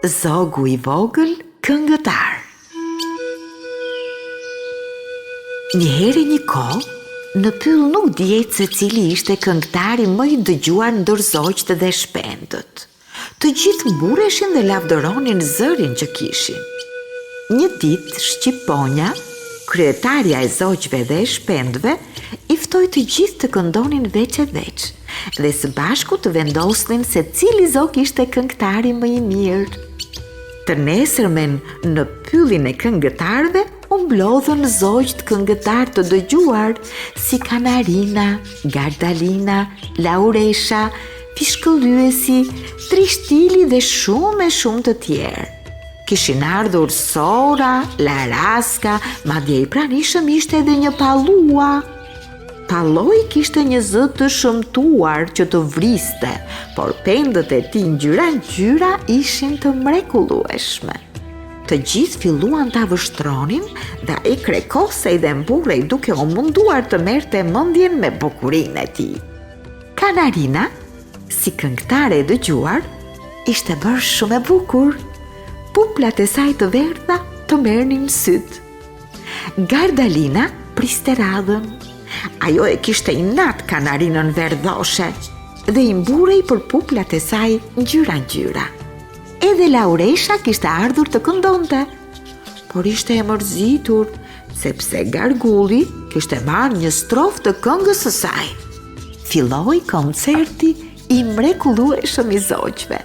Zogu i vogël këngëtar. Njëherë një kohë, në pyll nuk dihet se cili ishte këngëtari më i dëgjuar ndër zogjt dhe shpendët. Të gjithë mbureshin dhe lavdëronin zërin që kishin. Një ditë Shqiponja, kryetarja e zogjve dhe e shpendëve, i ftoi të gjithë të këndonin veç e veç dhe së bashku të vendosnin se cili zog ishte këngëtari më i mirë. Të nesërmen në pyllin e këngëtarëve u mblodhën zogjt këngëtar të dëgjuar si Kanarina, Gardalina, Lauresha, Pishkëllyesi, Trishtili dhe shumë të tjerë. Kishin ardhur Sora, Laraska, madje i pranishëm ishte edhe një Pallua. Palloi kishte një zë të shëmtuar që të vriste, por pendët e tij ngjyra ishin të mrekullueshme. Të gjithë filluan ta vështronin dhe ai krekosej dhe mburrej duke u munduar të merrte mendjen me bukurinë e tij. Kanarina, si këngëtare e dëgjuar, ishte bërë shumë e bukur. Puplat e saj të verdha të merrnin syt. Gardalina priste radhën. Ajo e kishte inat Kanarinën verdhoshe dhe i mburej për puplat e saj ngjyra. Edhe Lauresha kishte ardhur të këndonte, por ishte e mërzitur sepse Gargulli kishte marrë një strofë të këngës së saj. Filloi koncerti i mrekullueshëm i zogjve.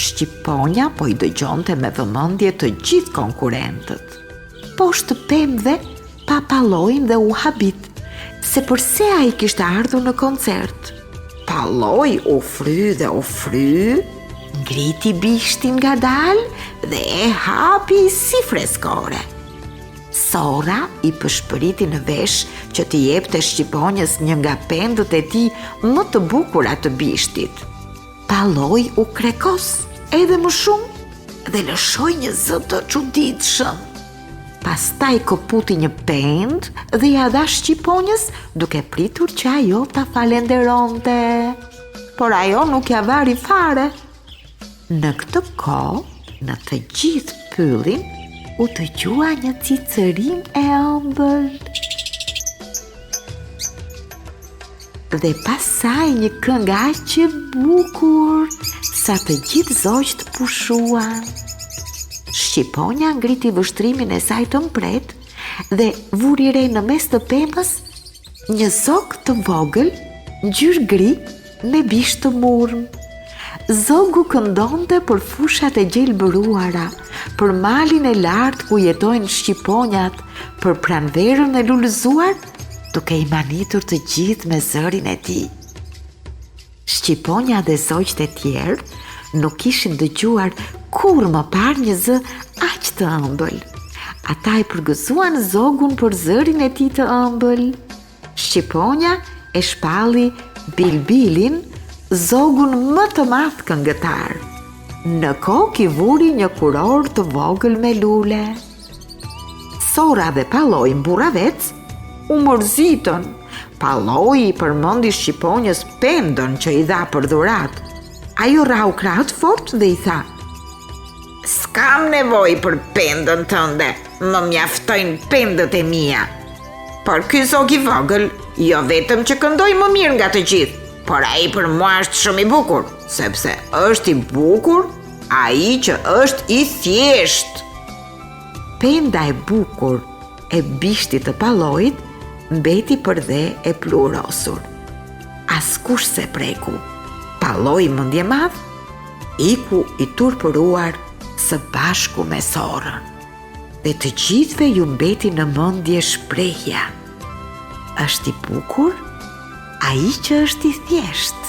Shqiponja po i dëgjonte me vëmendje të gjithë konkurrentët. Poshtë pemëve pa Pallojin dhe u habit se përse ai kishte ardhur në koncert. Palloj u fry, ngriti bishtin ngadalë dhe e hapi si freskore. Sora i pëshpëriti në vesh që t'i jepte Shqiponjës një nga pendët e tij më të bukura të bishtit. Palloj u krekos edhe më shumë dhe lëshoi një zë të çuditshëm. Pastaj koputi një pendë dhe ja dha Shqiponjës duke pritur që ajo ta falenderonte. Por ajo nuk ja vari fare. Në këtë kohë, në të gjithë pyllin, u dëgjua një cicërim e ëmbël. Dhe pasaj një këngë aq e bukur, sa të gjithë zogjt pushuan. Shqiponja ngriti vështrimin e saj të mpret dhe vuri re në mes të pemës një zog të vogël, ngjyrë gri me bisht të murm. Zogu këndonte për fushat e gjelbëruara, për malin e lartë ku jetojnë shqiponjat, për pranverën e lulëzuar, duke i manitur të gjithë me zërin e tij. Shqiponja dhe zogjt e tjerë nuk ishin dëgjuar kur më parë një zë aq të ëmbël. Ata i përgëzuan zogun për zërin e tij të ëmbël. Shqiponja e shpalli Bilbilin, zogun më të madh këngëtar. Në kokë i vuri një kuror të vogël me lule. Sora dhe Palloj mburravec u mërzitën. Palloj i përmendi Shqiponjës pendën që i dha për dhuratë. Ajo rau krahët fort dhe i tha: "S'kam nevojë për pendën tënde, më mjaftojnë pendët e mia. Por ky zog i vogël, jo vetëm që këndoi më mirë nga të gjithë, por ai për mua është shumë i bukur, sepse është i bukur ai që është i thjeshtë." Penda e bukur e bishtit të Pallojit mbeti për dhe e plurosur. Askush se preku. Palloj mendje madh, iku i turpëruar së bashku me Sorën. Dhe të gjithëve ju mbeti në mendje shprehja: "Është i bukur ai që është i thjeshtë."